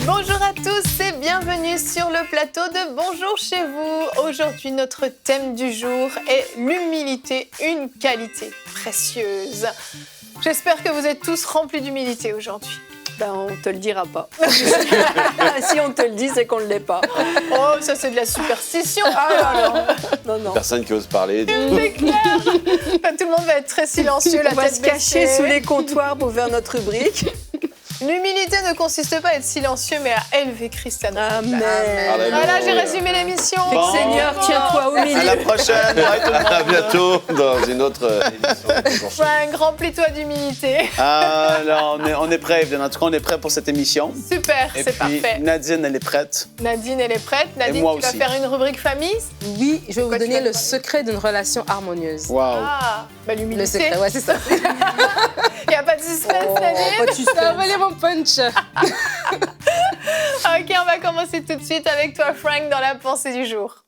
Bonjour à tous et bienvenue sur le plateau de Bonjour chez vous. Aujourd'hui, notre thème du jour est l'humilité, une qualité précieuse. J'espère que vous êtes tous remplis d'humilité aujourd'hui. Ben, on te le dira pas. Si on te le dit, c'est qu'on ne l'est pas. Oh, ça c'est de la superstition. Ah là là. Non. Personne qui ose parler. C'est clair. Enfin, tout le monde va être très silencieux, la On va tête se cacher baissée. sous les comptoirs pour faire notre rubrique. L'humilité ne consiste pas à être silencieux, mais à élever Christ à notre place. Amen. Alléluia. Voilà, j'ai résumé l'émission. Bon. Seigneur, tiens-toi au À milieu. la prochaine. Bye, tout le monde. À bientôt dans une autre émission. Ouais, remplis-toi d'humilité. Ah, là, on est prêt, Evelyne. En tout cas, on est prêt pour cette émission. Super, Et c'est puis, parfait. Nadine, elle est prête. Nadine, elle est prête. Nadine, moi tu vas aussi. faire une rubrique famille. Oui, je vais vous Quoi tu donner vas le faire? secret d'une relation harmonieuse. Wow. Ah, bah Le l'humilité. secret, ouais, c'est ça. Il n'y a pas de suspense, Nadine. Pas de suspense. Ça a volé mon punch. Ok, on va commencer tout de suite avec toi, Frank, dans la pensée du jour.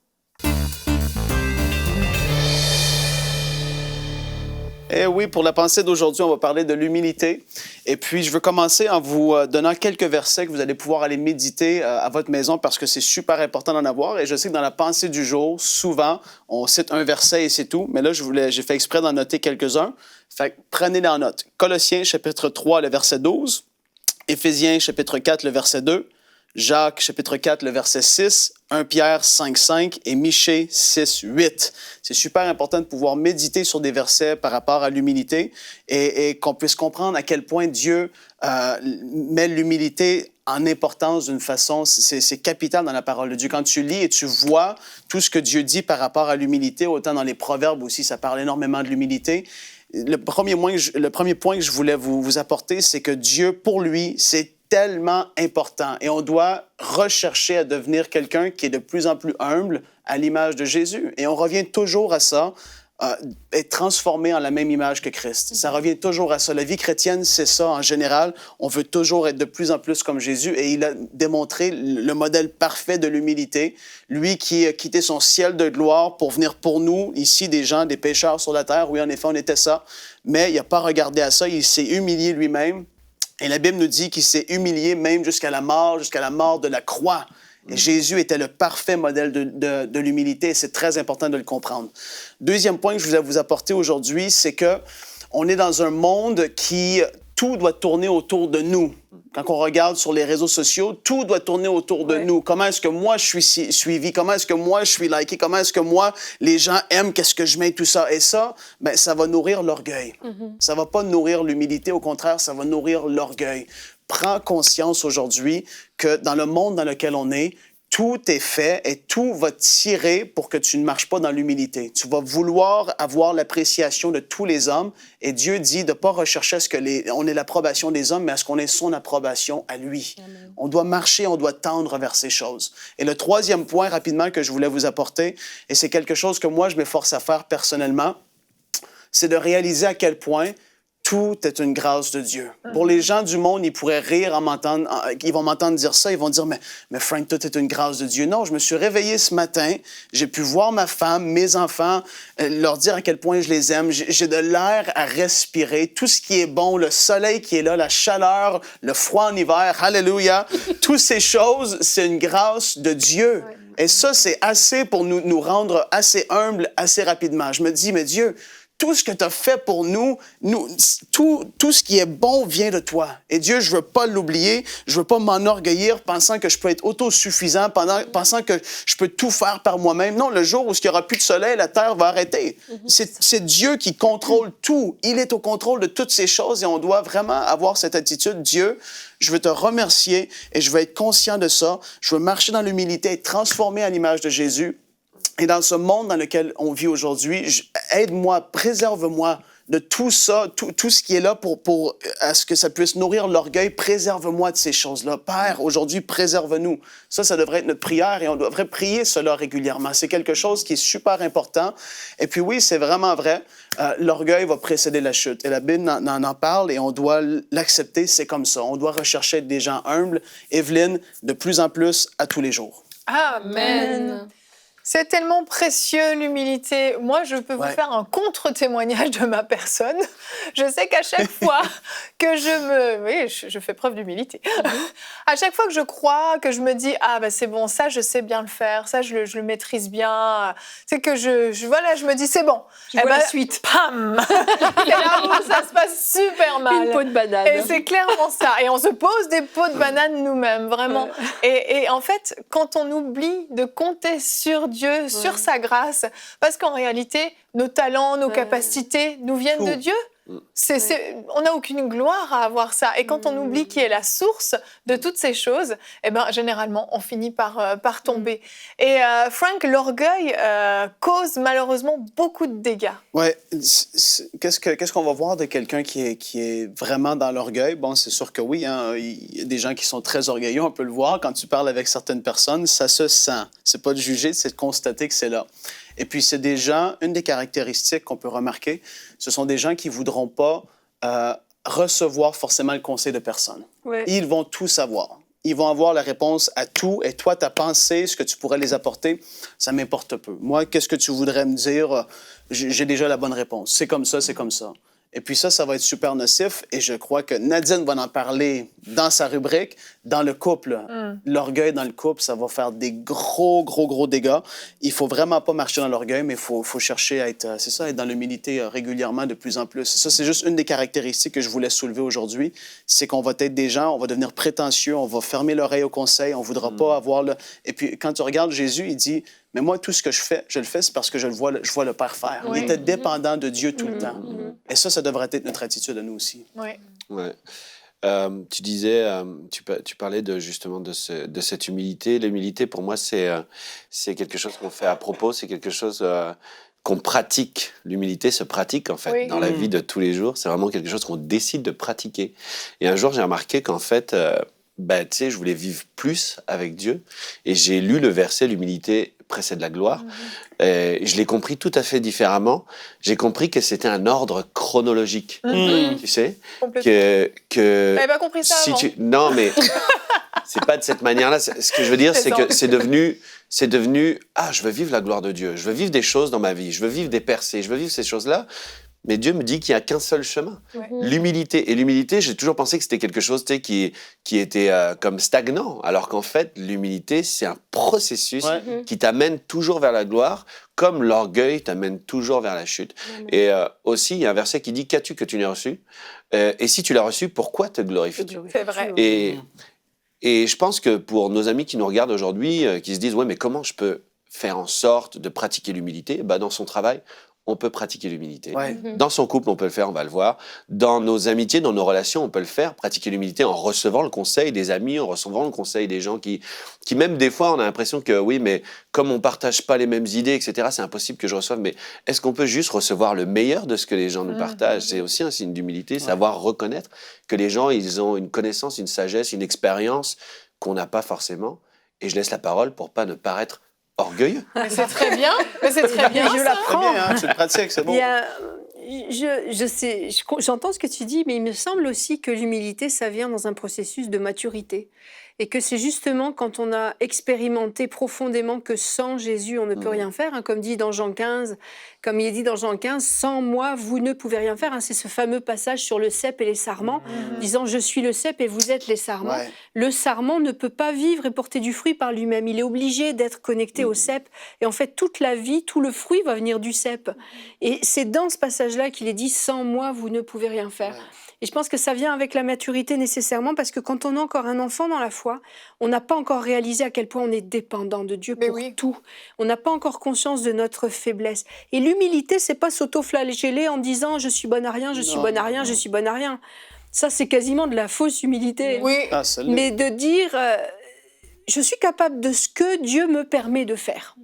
Et oui, pour la pensée d'aujourd'hui, on va parler de l'humilité. Et puis, je veux commencer en vous donnant quelques versets que vous allez pouvoir aller méditer à votre maison parce que c'est super important d'en avoir. Et je sais que dans la pensée du jour, souvent, on cite un verset et c'est tout. Mais là, j'ai fait exprès d'en noter quelques-uns. Fait que prenez-les en note. Colossiens, chapitre 3, le verset 12. Éphésiens, chapitre 4, le verset 2. Jacques, chapitre 4, le verset 6, 1 Pierre 5, 5 et Michée 6, 8. C'est super important de pouvoir méditer sur des versets par rapport à l'humilité et qu'on puisse comprendre à quel point Dieu met l'humilité en importance d'une façon, c'est capital dans la parole de Dieu. Quand tu lis et tu vois tout ce que Dieu dit par rapport à l'humilité, autant dans les Proverbes aussi, ça parle énormément de l'humilité. Le premier point que je voulais vous apporter, c'est que Dieu, pour lui, c'est tellement important. Et on doit rechercher à devenir quelqu'un qui est de plus en plus humble à l'image de Jésus. Et on revient toujours à ça, être transformé en la même image que Christ. Ça revient toujours à ça. La vie chrétienne, c'est ça en général. On veut toujours être de plus en plus comme Jésus. Et il a démontré le modèle parfait de l'humilité. Lui qui a quitté son ciel de gloire pour venir pour nous, ici, des gens, des pécheurs sur la terre. Oui, en effet, on était ça. Mais il n'a pas regardé à ça. Il s'est humilié lui-même. Et la Bible nous dit qu'il s'est humilié même jusqu'à la mort de la croix. Et Jésus était le parfait modèle de l'humilité et c'est très important de le comprendre. Deuxième point que je voulais vous apporter aujourd'hui, c'est que on est dans un monde qui tout doit tourner autour de nous. Quand on regarde sur les réseaux sociaux, tout doit tourner autour de nous. Comment est-ce que moi je suis suivi? Comment est-ce que moi je suis liké? Comment est-ce que moi les gens aiment qu'est-ce que je mets tout ça? Et ça, ben ça va nourrir l'orgueil. Ça va pas nourrir l'humilité, au contraire, ça va nourrir l'orgueil. Prends conscience aujourd'hui que dans le monde dans lequel on est, tout est fait et tout va tirer pour que tu ne marches pas dans l'humilité. Tu vas vouloir avoir l'appréciation de tous les hommes et Dieu dit de ne pas rechercher à ce on ait l'approbation des hommes, mais à ce qu'on ait son approbation à lui. Amen. On doit marcher, on doit tendre vers ces choses. Et le troisième point rapidement que je voulais vous apporter, et c'est quelque chose que moi je m'efforce à faire personnellement, c'est de réaliser à quel point tout est une grâce de Dieu. Pour les gens du monde, ils pourraient rire ils vont m'entendre dire ça, ils vont dire, mais Frank, tout est une grâce de Dieu. Non, je me suis réveillé ce matin, j'ai pu voir ma femme, mes enfants, leur dire à quel point je les aime. J'ai de l'air à respirer, tout ce qui est bon, le soleil qui est là, la chaleur, le froid en hiver, alléluia. Toutes ces choses, c'est une grâce de Dieu. Et ça, c'est assez pour nous rendre assez humbles assez rapidement. Je me dis, mais Dieu, tout ce que tu as fait pour nous, tout ce qui est bon vient de toi. Et Dieu, je ne veux pas l'oublier, je ne veux pas m'enorgueillir pensant que je peux être autosuffisant, pensant que je peux tout faire par moi-même. Non, le jour où il n'y aura plus de soleil, la terre va arrêter. C'est Dieu qui contrôle tout. Il est au contrôle de toutes ces choses et on doit vraiment avoir cette attitude. Dieu, je veux te remercier et je veux être conscient de ça. Je veux marcher dans l'humilité, être transformé à l'image de Jésus. Et dans ce monde dans lequel on vit aujourd'hui, aide-moi, préserve-moi de tout ça, tout ce qui est là pour à ce que ça puisse nourrir l'orgueil. Préserve-moi de ces choses-là. Père, aujourd'hui, préserve-nous. Ça devrait être notre prière et on devrait prier cela régulièrement. C'est quelque chose qui est super important. Et puis oui, c'est vraiment vrai, l'orgueil va précéder la chute. Et la Bible en parle et on doit l'accepter, c'est comme ça. On doit rechercher des gens humbles. Evelyne, de plus en plus à tous les jours. Amen. C'est tellement précieux, l'humilité. Moi, je peux vous Ouais. faire un contre-témoignage de ma personne. Je sais qu'à chaque fois que Oui, je fais preuve d'humilité. À chaque fois que je crois, que je me dis « Ah, bah, c'est bon, ça, je sais bien le faire. Ça, je le maîtrise bien. » C'est que voilà, je me dis « C'est bon. » Je vois la suite. Pam. Et là, ça se passe super mal. Une peau de banane. Et c'est clairement ça. Et on se pose des pots de banane nous-mêmes, vraiment. Et en fait, quand on oublie de compter sur Dieu, sur sa grâce, parce qu'en réalité, nos talents, nos capacités nous viennent de Dieu. On n'a aucune gloire à avoir ça. Et quand on oublie qui est la source de toutes ces choses, eh ben, généralement, on finit par tomber. Et Frank, l'orgueil cause malheureusement beaucoup de dégâts. Oui. Qu'est-ce qu'on va voir de quelqu'un qui est vraiment dans l'orgueil? Bon, c'est sûr que oui. Hein, il y a des gens qui sont très orgueilleux, on peut le voir. Quand tu parles avec certaines personnes, ça se sent. C'est pas de juger, c'est de constater que c'est là. Et puis, c'est des gens, une des caractéristiques qu'on peut remarquer, ce sont des gens qui ne voudront pas recevoir forcément le conseil de personne. Ouais. Ils vont tout savoir. Ils vont avoir la réponse à tout. Et toi, ta pensée, ce que tu pourrais les apporter, ça m'importe peu. Moi, qu'est-ce que tu voudrais me dire? J'ai déjà la bonne réponse. C'est comme ça, c'est comme ça. Et puis ça va être super nocif. Et je crois que Nadine va en parler dans sa rubrique. Dans le couple, l'orgueil dans le couple, ça va faire des gros dégâts. Il faut vraiment pas marcher dans l'orgueil, mais il faut chercher à être, être dans l'humilité régulièrement de plus en plus. Ça, c'est juste une des caractéristiques que je voulais soulever aujourd'hui. C'est qu'on va être des gens, on va devenir prétentieux, on va fermer l'oreille au conseil, on voudra pas avoir le... Et puis quand tu regardes Jésus, il dit... Mais moi, tout ce que je le fais, c'est parce que je vois le Père faire. Oui. Il était dépendant de Dieu tout le temps. Et ça devrait être notre attitude à nous aussi. Oui. Ouais. Tu disais, tu parlais justement de cette humilité. L'humilité, pour moi, c'est quelque chose qu'on fait à propos, c'est quelque chose qu'on pratique. L'humilité se pratique, en fait, dans la vie de tous les jours. C'est vraiment quelque chose qu'on décide de pratiquer. Et un jour, j'ai remarqué qu'en fait, tu sais, je voulais vivre plus avec Dieu. Et j'ai lu le verset « L'humilité précède la gloire ». Et je l'ai compris tout à fait différemment. J'ai compris que c'était un ordre chronologique, tu sais, que T'avais pas compris ça avant. Non, mais c'est pas de cette manière-là. Ce que je veux dire, c'est que c'est devenu, je veux vivre la gloire de Dieu. Je veux vivre des choses dans ma vie. Je veux vivre des percées. Je veux vivre ces choses-là. Mais Dieu me dit qu'il n'y a qu'un seul chemin. Ouais. L'humilité. Et l'humilité, j'ai toujours pensé que c'était quelque chose, tu sais, qui était comme stagnant. Alors qu'en fait, l'humilité, c'est un processus qui t'amène toujours vers la gloire, comme l'orgueil t'amène toujours vers la chute. Et aussi, il y a un verset qui dit « Qu'as-tu que tu n'as reçu ?» Et si tu l'as reçu, pourquoi te glorifies-tu? C'est vrai. Et je pense que pour nos amis qui nous regardent aujourd'hui, qui se disent « Ouais, mais comment je peux faire en sorte de pratiquer l'humilité ?» Dans son travail, on peut pratiquer l'humilité. Ouais. Dans son couple, on peut le faire, on va le voir. Dans nos amitiés, dans nos relations, on peut le faire, pratiquer l'humilité en recevant le conseil des amis, en recevant le conseil des gens qui même des fois, on a l'impression que oui, mais comme on partage pas les mêmes idées, etc., c'est impossible que je reçoive. Mais est-ce qu'on peut juste recevoir le meilleur de ce que les gens nous partagent? C'est aussi un signe d'humilité, savoir reconnaître que les gens, ils ont une connaissance, une sagesse, une expérience qu'on n'a pas forcément. Et je laisse la parole pour pas ne paraître orgueilleux. Mais c'est très bien. Mais c'est très bien. Je ça. l'apprends. Très bien, hein, tu le pratiques, c'est bon. Il y a- je sais, j'entends ce que tu dis, mais il me semble aussi que l'humilité, ça vient dans un processus de maturité. Et que c'est justement quand on a expérimenté profondément que sans Jésus, on ne peut rien faire, hein, comme dit dans Jean 15, comme il est dit dans Jean 15, sans moi, vous ne pouvez rien faire. Hein, c'est ce fameux passage sur le cep et les sarments, disant je suis le cep et vous êtes les sarments. Ouais. Le sarment ne peut pas vivre et porter du fruit par lui-même. Il est obligé d'être connecté au cep. Et en fait, toute la vie, tout le fruit va venir du cep. Et c'est dans ce passage-là qu'il est dit sans moi, vous ne pouvez rien faire. Ouais. Et je pense que ça vient avec la maturité nécessairement parce que quand on est encore un enfant dans la foi, on n'a pas encore réalisé à quel point on est dépendant de Dieu Mais pour oui. tout. On n'a pas encore conscience de notre faiblesse. Et l'humilité, c'est pas s'auto-flageller en disant je suis bonne à rien, je suis Non, bonne à rien, je suis bonne à rien. Ça, c'est quasiment de la fausse humilité. Oui. Ah, celle-là. Mais de dire je suis capable de ce que Dieu me permet de faire.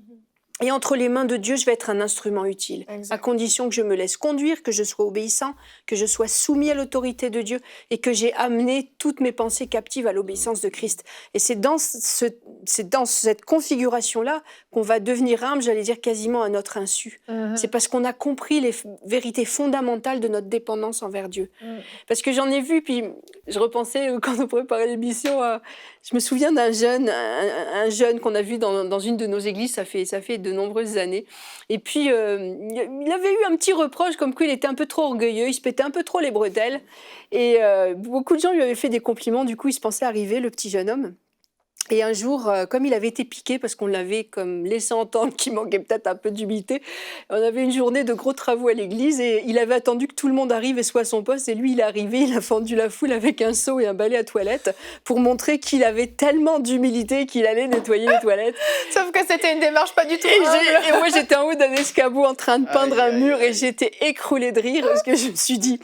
Et entre les mains de Dieu, je vais être un instrument utile, Exact. à condition que je me laisse conduire, que je sois obéissant, que je sois soumis à l'autorité de Dieu et que j'ai amené toutes mes pensées captives à l'obéissance de Christ. Et c'est dans cette configuration-là qu'on va devenir humble, j'allais dire quasiment à notre insu. C'est parce qu'on a compris les vérités fondamentales de notre dépendance envers Dieu. Parce que j'en ai vu, puis je repensais quand on préparait l'émission, je me souviens d'un jeune, un jeune qu'on a vu dans une de nos églises, ça fait de nombreuses années. Et puis, il avait eu un petit reproche, comme quoi il était un peu trop orgueilleux, il se pétait un peu trop les bretelles. Et beaucoup de gens lui avaient fait des compliments, du coup, il se pensait arriver, le petit jeune homme. Et un jour, comme il avait été piqué, parce qu'on l'avait comme laissé entendre qu'il manquait peut-être un peu d'humilité, on avait une journée de gros travaux à l'église et il avait attendu que tout le monde arrive et soit à son poste. Et lui, il est arrivé, il a fendu la foule avec un seau et un balai à toilette pour montrer qu'il avait tellement d'humilité qu'il allait nettoyer les toilettes. Sauf que c'était une démarche pas du tout Et humble. moi, j'étais en haut d'un escabeau en train de peindre un mur et j'étais écroulée de rire parce que je me suis dit,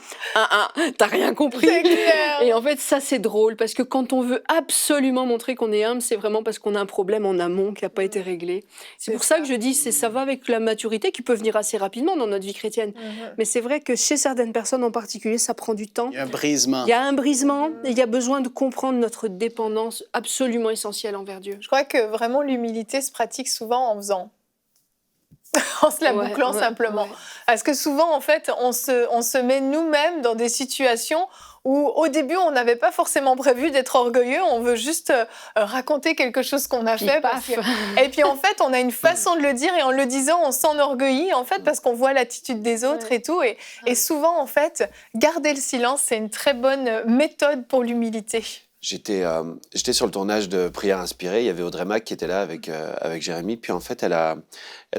t'as rien compris. C'est clair. Et en fait, ça, c'est drôle parce que quand on veut absolument montrer qu'on est humble, c'est vraiment parce qu'on a un problème en amont qui n'a pas été réglé. C'est pour ça que je dis, ça va avec la maturité qui peut venir assez rapidement dans notre vie chrétienne. Mais c'est vrai que chez certaines personnes en particulier, ça prend du temps. Il y a un brisement. Il y a un brisement et il y a besoin de comprendre notre dépendance absolument essentielle envers Dieu. Je crois que vraiment l'humilité se pratique souvent en faisant. En se la bouclant simplement. Ouais. Parce que souvent, en fait, on se met nous-mêmes dans des situations où, au début, on n'avait pas forcément prévu d'être orgueilleux. On veut juste raconter quelque chose qu'on a fait. Et puis, en fait, on a une façon de le dire et en le disant, on s'enorgueillit, en fait, parce qu'on voit l'attitude des autres et tout. Et souvent, en fait, garder le silence, c'est une très bonne méthode pour l'humilité. J'étais sur le tournage de Prière inspirée. Il y avait Audrey Mac qui était là avec Jérémy. Puis en fait, elle a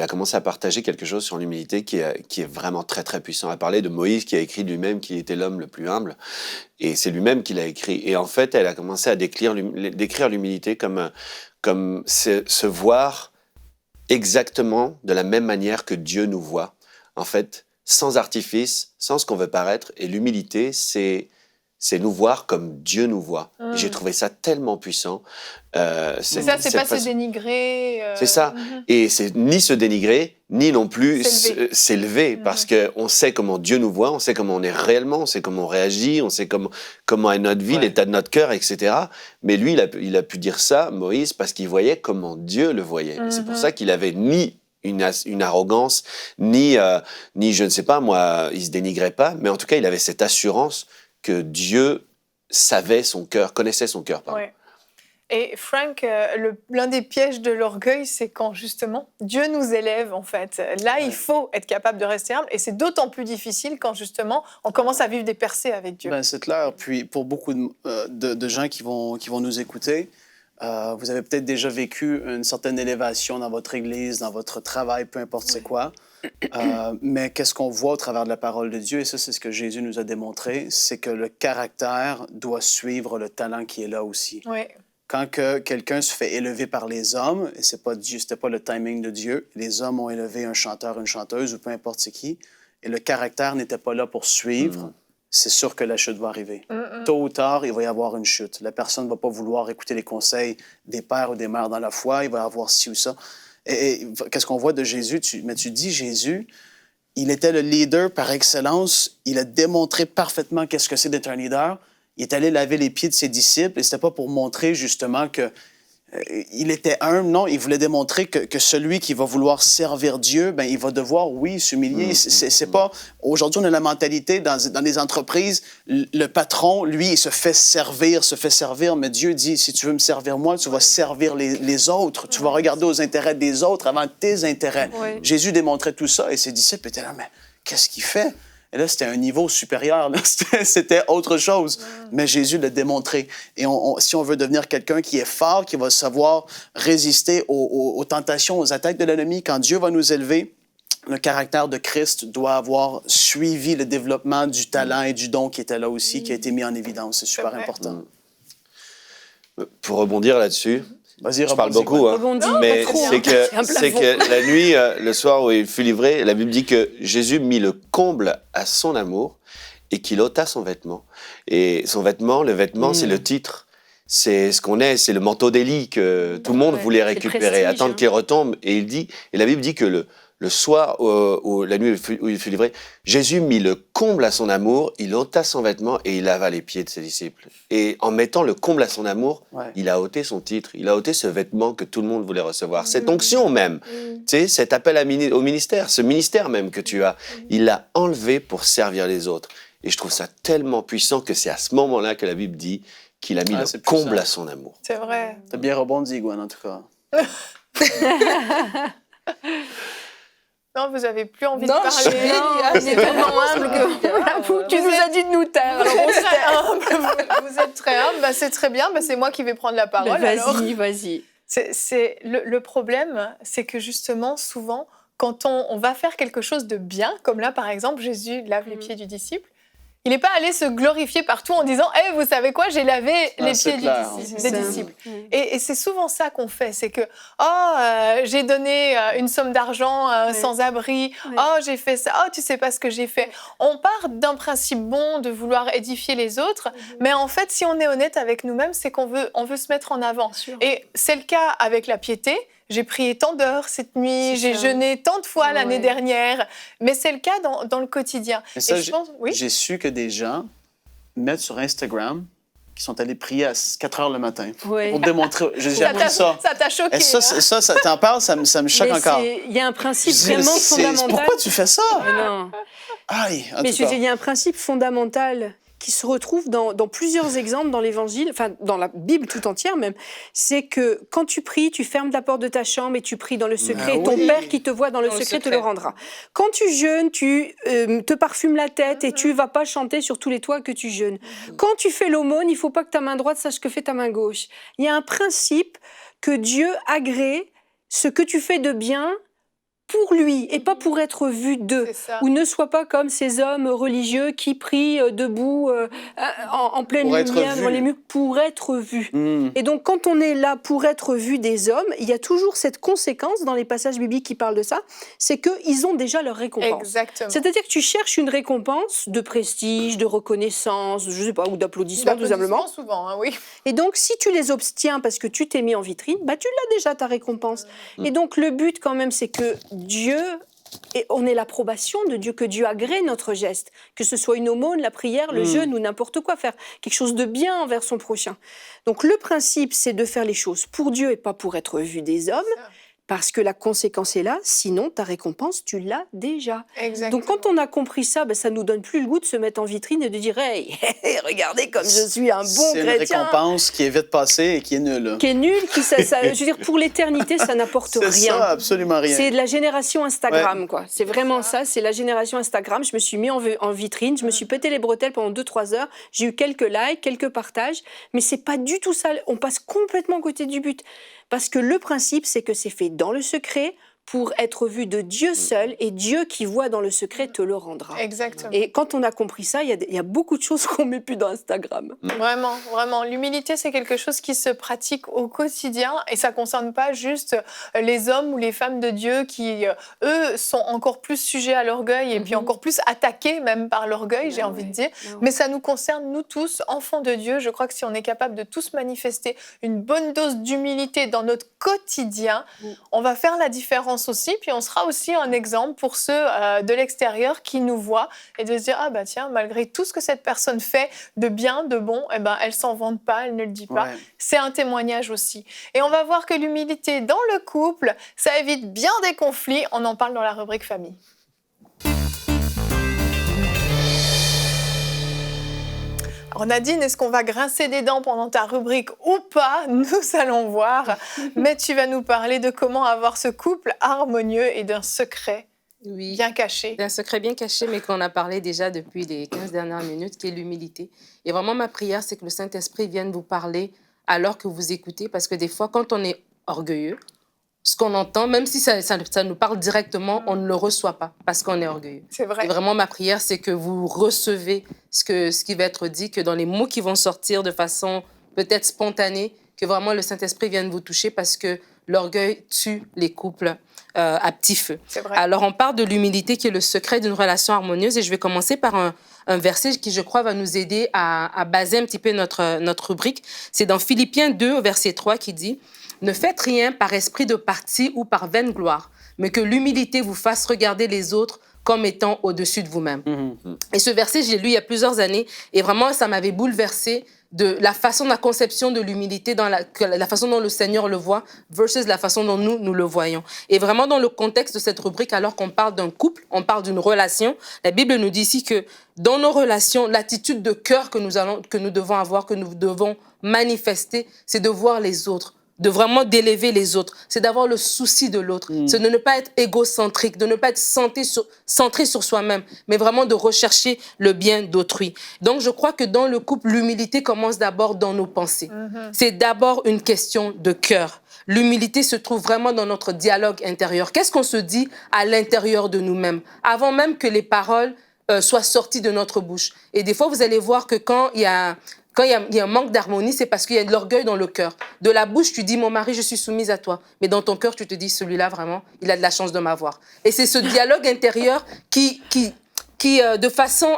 commencé à partager quelque chose sur l'humilité qui est vraiment très très puissant. Elle parlait de Moïse qui a écrit lui-même qu'il était l'homme le plus humble. Et c'est lui-même qui l'a écrit. Et en fait, elle a commencé à décrire l'humilité comme se voir exactement de la même manière que Dieu nous voit. En fait, sans artifice, sans ce qu'on veut paraître. Et l'humilité, c'est nous voir comme Dieu nous voit. Et j'ai trouvé ça tellement puissant. C'est ça, c'est pas se dénigrer. C'est ça. Et c'est ni se dénigrer, ni non plus s'élever. Parce qu'on sait comment Dieu nous voit, on sait comment on est réellement, on sait comment on réagit, on sait comment est notre vie, l'état de notre cœur, etc. Mais lui, il a pu dire ça, Moïse, parce qu'il voyait comment Dieu le voyait. Et c'est pour ça qu'il avait ni une arrogance, ni je ne sais pas, moi, il se dénigrait pas, mais en tout cas, il avait cette assurance que Dieu savait son cœur, connaissait son cœur. Ouais. Et Frank, l'un des pièges de l'orgueil, c'est quand justement Dieu nous élève en fait. Là, il faut être capable de rester humble et c'est d'autant plus difficile quand justement on commence à vivre des percées avec Dieu. Ben, c'est clair. Puis pour beaucoup de gens qui vont nous écouter, vous avez peut-être déjà vécu une certaine élévation dans votre église, dans votre travail, peu importe c'est quoi. Mais qu'est-ce qu'on voit au travers de la parole de Dieu, et ça, c'est ce que Jésus nous a démontré, c'est que le caractère doit suivre le talent qui est là aussi. Oui. Quand quelqu'un se fait élever par les hommes, et c'est pas Dieu, c'était pas le timing de Dieu, les hommes ont élevé un chanteur, une chanteuse, ou peu importe c'est qui, et le caractère n'était pas là pour suivre, c'est sûr que la chute va arriver. Tôt ou tard, il va y avoir une chute. La personne ne va pas vouloir écouter les conseils des pères ou des mères dans la foi, il va y avoir ci ou ça. Et qu'est-ce qu'on voit de Jésus? Tu dis Jésus, il était le leader par excellence. Il a démontré parfaitement qu'est-ce que c'est d'être un leader. Il est allé laver les pieds de ses disciples et c'était pas pour montrer justement que il était humble. Non, il voulait démontrer que celui qui va vouloir servir Dieu, ben il va devoir, oui, s'humilier. C'est pas... Aujourd'hui, on a la mentalité dans les entreprises, le patron, lui, il se fait servir, mais Dieu dit, si tu veux me servir moi, tu vas servir les autres. Tu vas regarder aux intérêts des autres avant tes intérêts. Ouais. Jésus démontrait tout ça et ses disciples étaient là, mais qu'est-ce qu'il fait? Et là, c'était un niveau supérieur. Là. C'était autre chose. Mais Jésus l'a démontré. Et si on veut devenir quelqu'un qui est fort, qui va savoir résister aux tentations, aux attaques de l'ennemi, quand Dieu va nous élever, le caractère de Christ doit avoir suivi le développement du talent et du don qui était là aussi, qui a été mis en évidence. C'est super important. Pour rebondir là-dessus, Vas-y, je parle beaucoup, hein, mais c'est que la nuit, le soir où il fut livré, la Bible dit que Jésus mit le comble à son amour et qu'il ôta son vêtement. Et son vêtement, le vêtement, c'est le titre. C'est ce qu'on est, c'est le manteau d'Élie que tout le monde voulait récupérer, attendre qu'il retombe. Et la Bible dit que le soir, la nuit où il fut livré, Jésus mit le comble à son amour, il ôta son vêtement et il lava les pieds de ses disciples. Et en mettant le comble à son amour, il a ôté son titre, il a ôté ce vêtement que tout le monde voulait recevoir. Cette onction même, tu sais, cet appel au ministère, ce ministère même que tu as, il l'a enlevé pour servir les autres. Et je trouve ça tellement puissant que c'est à ce moment-là que la Bible dit qu'il a mis le comble à son amour. C'est vrai. T'as bien rebondi, Gwen, en tout cas. Non, vous avez plus envie Non, de je suis parler. bien. On est tellement humble que tu nous as dit de nous taire. Alors on se tait. Vous êtes très humble, bah, c'est très bien, bah, c'est moi qui vais prendre la parole. alors. Vas-y, vas-y. Le problème, c'est que justement, souvent, quand on va faire quelque chose de bien, comme là, par exemple, Jésus lave les pieds du disciple, il n'est pas allé se glorifier partout en disant « Vous savez quoi, j'ai lavé les c'est pieds clair. des disciples. » Et c'est souvent ça qu'on fait, c'est que « j'ai donné une somme d'argent sans abri. Ouais. Oh, j'ai fait ça. Oh, tu sais pas ce que j'ai fait. » On part d'un principe bon de vouloir édifier les autres, mais en fait, si on est honnête avec nous-mêmes, c'est qu'on veut se mettre en avant. Bien sûr. Et c'est le cas avec la piété. J'ai prié tant d'heures cette nuit, C'est j'ai ça. jeûné tant de fois l'année Ouais. dernière, mais c'est le cas dans le quotidien. Mais ça, Et je pense, oui. j'ai su que des gens mettent sur Instagram qu'ils sont allés prier à 4 heures le matin Ouais. pour démontrer. J'ai appris ça. Ça t'a choqué. Et ça, hein. ça t'en parles, ça me choque Mais encore. il y a un principe Je dis, vraiment c'est- fondamental. Pourquoi tu fais ça? Mais non. Aïe, en Mais tout je veux cas. dire, il y a un principe fondamental qui se retrouve dans plusieurs exemples dans l'Évangile, enfin dans la Bible tout entière même, c'est que quand tu pries, tu fermes la porte de ta chambre et tu pries dans le secret, et ton oui. Père qui te voit dans le Dans le secret te secret. le rendra. Quand tu jeûnes, tu te parfumes la tête et tu vas pas chanter sur tous les toits que tu jeûnes. Quand tu fais l'aumône, il faut pas que ta main droite sache ce que fait ta main gauche. Il y a un principe que Dieu agrée ce que tu fais de bien pour lui et pas pour être vu d'eux. C'est ça. Ou ne sois pas comme ces hommes religieux qui prient debout en pleine Pour être lumière vus. devant les murs pour être vus. Hmm. Et donc quand on est là pour être vu des hommes, il y a toujours cette conséquence dans les passages bibliques qui parlent de ça, c'est qu'ils ont déjà leur récompense. Exactement. C'est-à-dire que tu cherches une récompense de prestige, de reconnaissance, je sais pas, ou d'applaudissement tout simplement. Souvent, hein, oui. Et donc, si tu les obtiens parce que tu t'es mis en vitrine, bah, tu l'as déjà, ta récompense. Et donc, le but, quand même, c'est que Dieu, et on ait l'approbation de Dieu, que Dieu agrée notre geste, que ce soit une aumône, la prière, le jeûne ou n'importe quoi, faire quelque chose de bien envers son prochain. Donc, le principe, c'est de faire les choses pour Dieu et pas pour être vu des hommes, parce que la conséquence est là, sinon, ta récompense, tu l'as déjà. Exactement. Donc, quand on a compris ça, ben, ça nous donne plus le goût de se mettre en vitrine et de dire « Hey, regardez comme je suis un bon C'est une chrétien !» récompense qui est vite passée et qui est nulle. Qui est nul, je veux dire, pour l'éternité, ça n'apporte C'est rien. ça, absolument rien. C'est de la génération Instagram, quoi. C'est vraiment ça, c'est la génération Instagram. Je me suis mis en vitrine, je me suis pété les bretelles pendant 2-3 heures, j'ai eu quelques likes, quelques partages, mais c'est pas du tout ça. On passe complètement à côté du but. Parce que le principe, c'est que c'est fait dans le secret, pour être vu de Dieu seul, et Dieu qui voit dans le secret te le rendra. Exactement. Et quand on a compris ça, il y a beaucoup de choses qu'on met plus dans Instagram. Vraiment, vraiment. L'humilité, c'est quelque chose qui se pratique au quotidien et ça ne concerne pas juste les hommes ou les femmes de Dieu qui, eux, sont encore plus sujets à l'orgueil et puis encore plus attaqués même par l'orgueil, j'ai envie de dire. Mais ça nous concerne, nous tous, enfants de Dieu. Je crois que si on est capable de tous manifester une bonne dose d'humilité dans notre quotidien, on va faire la différence aussi, puis on sera aussi un exemple pour ceux de l'extérieur qui nous voient et de se dire, ah bah tiens, malgré tout ce que cette personne fait de bien, de bon, eh ben, elle s'en vante pas, elle ne le dit pas. Ouais. C'est un témoignage aussi. Et on va voir que l'humilité dans le couple, ça évite bien des conflits. On en parle dans la rubrique famille. Alors Nadine, est-ce qu'on va grincer des dents pendant ta rubrique ou pas? Nous allons voir. Mais tu vas nous parler de comment avoir ce couple harmonieux et d'un secret Oui. bien caché. C'est un secret bien caché, mais qu'on a parlé déjà depuis les 15 dernières minutes, qui est l'humilité. Et vraiment, ma prière, c'est que le Saint-Esprit vienne vous parler alors que vous écoutez, parce que des fois, quand on est orgueilleux, ce qu'on entend, même si ça nous parle directement, on ne le reçoit pas, parce qu'on est orgueilleux. C'est vrai. Et vraiment, ma prière, c'est que vous recevez ce qui va être dit, que dans les mots qui vont sortir de façon peut-être spontanée, que vraiment le Saint-Esprit vienne vous toucher, parce que l'orgueil tue les couples à petit feu. C'est vrai. Alors, on parle de l'humilité qui est le secret d'une relation harmonieuse, et je vais commencer par un verset qui, je crois, va nous aider à baser un petit peu notre rubrique. C'est dans Philippiens 2, verset 3, qui dit « Ne faites rien par esprit de parti ou par vaine gloire, mais que l'humilité vous fasse regarder les autres comme étant au-dessus de vous-même. Et ce verset, je l'ai lu il y a plusieurs années, et vraiment, ça m'avait bouleversée de la façon de la conception de l'humilité, la façon dont le Seigneur le voit, versus la façon dont nous le voyons. Et vraiment, dans le contexte de cette rubrique, alors qu'on parle d'un couple, on parle d'une relation, la Bible nous dit ici que dans nos relations, l'attitude de cœur que nous devons avoir, que nous devons manifester, c'est de voir les autres vraiment d'élever les autres. C'est d'avoir le souci de l'autre. C'est de ne pas être égocentrique, de ne pas être centré sur soi-même, mais vraiment de rechercher le bien d'autrui. Donc, je crois que dans le couple, l'humilité commence d'abord dans nos pensées. C'est d'abord une question de cœur. L'humilité se trouve vraiment dans notre dialogue intérieur. Qu'est-ce qu'on se dit à l'intérieur de nous-mêmes, avant même que les paroles soient sorties de notre bouche. Et des fois, vous allez voir que quand il y a un manque d'harmonie, c'est parce qu'il y a de l'orgueil dans le cœur. De la bouche, tu dis, mon mari, je suis soumise à toi. Mais dans ton cœur, tu te dis, celui-là, vraiment, il a de la chance de m'avoir. Et c'est ce dialogue intérieur qui de façon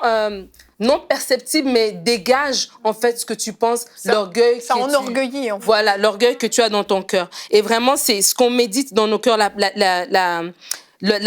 non perceptible, mais dégage, en fait, ce que tu penses, l'orgueil. Ça enorgueillit, en fait. Voilà, l'orgueil que tu as dans ton cœur. Et vraiment, c'est ce qu'on médite dans nos cœurs,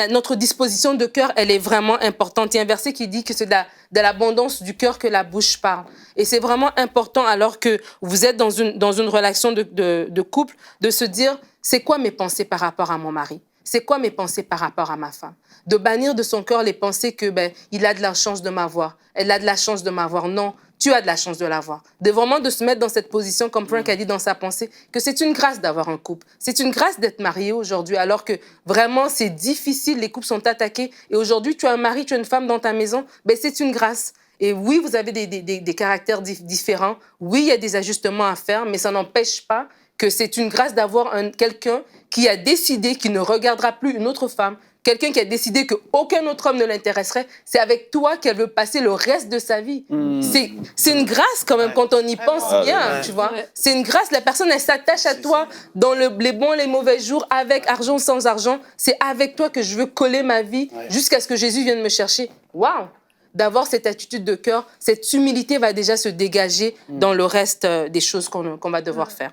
notre disposition de cœur, elle est vraiment importante. Il y a un verset qui dit que c'est de l'abondance du cœur que la bouche parle. Et c'est vraiment important, alors que vous êtes dans une relation de couple, de se dire, c'est quoi mes pensées par rapport à mon mari? C'est quoi mes pensées par rapport à ma femme? De bannir de son cœur les pensées que il a de la chance de m'avoir, elle a de la chance de m'avoir. Non, tu as de la chance de l'avoir. Vraiment de se mettre dans cette position, comme Frank a dit dans sa pensée, que c'est une grâce d'avoir un couple. C'est une grâce d'être marié aujourd'hui, alors que vraiment c'est difficile, les couples sont attaqués. Et aujourd'hui, tu as un mari, tu as une femme dans ta maison, c'est une grâce. Et oui, vous avez des caractères différents. Oui, il y a des ajustements à faire, mais ça n'empêche pas que c'est une grâce d'avoir quelqu'un qui a décidé qu'il ne regardera plus une autre femme, quelqu'un qui a décidé qu'aucun autre homme ne l'intéresserait. C'est avec toi qu'elle veut passer le reste de sa vie. C'est une grâce quand même quand on y pense bien, tu vois. C'est une grâce. La personne, elle s'attache à toi dans les bons, les mauvais jours, avec argent, sans argent. C'est avec toi que je veux coller ma vie jusqu'à ce que Jésus vienne me chercher. Waouh! D'avoir cette attitude de cœur, cette humilité va déjà se dégager dans le reste des choses qu'on va devoir faire.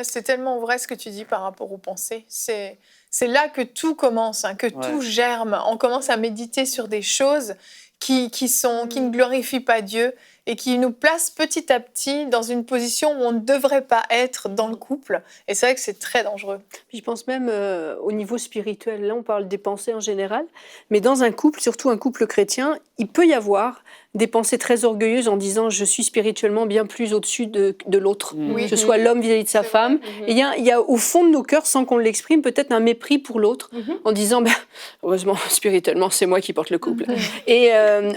C'est tellement vrai ce que tu dis par rapport aux pensées. C'est là que tout commence, que tout germe. On commence à méditer sur des choses qui ne glorifient pas Dieu et qui nous placent petit à petit dans une position où on ne devrait pas être dans le couple. Et c'est vrai que c'est très dangereux. Puis je pense même au niveau spirituel. Là, on parle des pensées en général. Mais dans un couple, surtout un couple chrétien, il peut y avoir des pensées très orgueilleuses en disant « je suis spirituellement bien plus au-dessus de l'autre ». Que ce soit l'homme vis-à-vis de sa femme. Et il y a au fond de nos cœurs, sans qu'on l'exprime, peut-être un mépris pour l'autre, en disant heureusement, spirituellement, c'est moi qui porte le couple. Et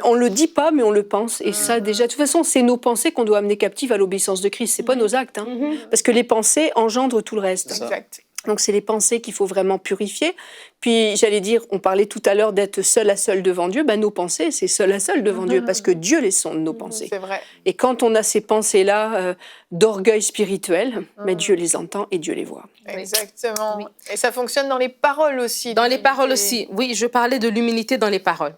on ne le dit pas, mais on le pense. Et ça, déjà, de toute façon, c'est nos pensées qu'on doit amener captives à l'obéissance de Christ. Ce n'est pas nos actes. Parce que les pensées engendrent tout le reste. Exact. Donc, c'est les pensées qu'il faut vraiment purifier. Puis, j'allais dire, on parlait tout à l'heure d'être seul à seul devant Dieu. Nos pensées, c'est seul à seul devant Dieu, parce que Dieu les sonde, nos pensées. C'est vrai. Et quand on a ces pensées-là d'orgueil spirituel, Dieu les entend et Dieu les voit. Exactement. Oui. Et ça fonctionne dans les paroles aussi. Dans les paroles aussi. Oui, je parlais de l'humilité dans les paroles.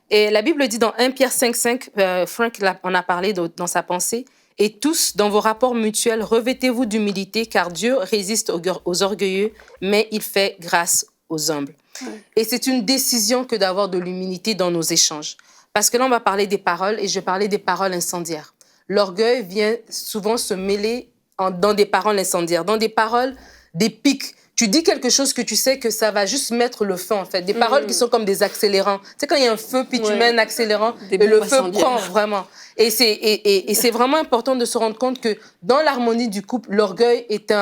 Et la Bible dit dans 1 Pierre 5,5, Frank en a parlé dans sa pensée, « Et tous, dans vos rapports mutuels, revêtez-vous d'humilité, car Dieu résiste aux orgueilleux, mais il fait grâce aux humbles. » Et c'est une décision que d'avoir de l'humilité dans nos échanges. Parce que là, on va parler des paroles, et je vais parler des paroles incendiaires. L'orgueil vient souvent se mêler dans des paroles incendiaires, dans des paroles, des pics. Tu dis quelque chose que tu sais que ça va juste mettre le feu, en fait. Des paroles qui sont comme des accélérants. Tu sais, quand il y a un feu, puis tu mets un accélérant, et le feu prend vraiment. Et c'est vraiment important de se rendre compte que dans l'harmonie du couple, l'orgueil est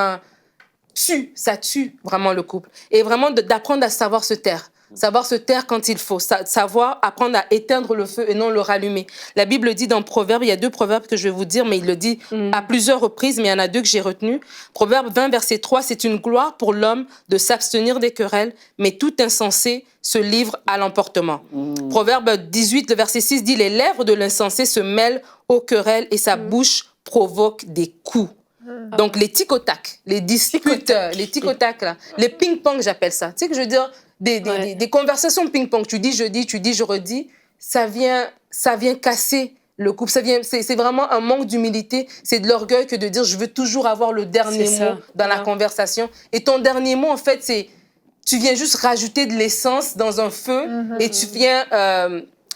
ça tue vraiment le couple. Et vraiment d'apprendre à savoir se taire. Savoir se taire quand il faut. Savoir apprendre à éteindre le feu et non le rallumer. La Bible dit dans Proverbes, il y a 2 proverbes que je vais vous dire, mais il le dit à plusieurs reprises, mais il y en a 2 que j'ai retenus. Proverbe 20, verset 3, c'est une gloire pour l'homme de s'abstenir des querelles, mais tout insensé se livre à l'emportement. Proverbe 18, le verset 6 dit, les lèvres de l'insensé se mêlent aux querelles et sa bouche provoque des coups. Donc les tic-au-tac, les disputes, les tic-au-tac, là, les ping-pong, j'appelle ça. Tu sais que je veux dire, des conversations ping-pong, tu dis, je redis, ça vient casser le couple. C'est vraiment un manque d'humilité, c'est de l'orgueil que de dire je veux toujours avoir le dernier mot dans la conversation. Et ton dernier mot, en fait, c'est tu viens juste rajouter de l'essence dans un feu et tu viens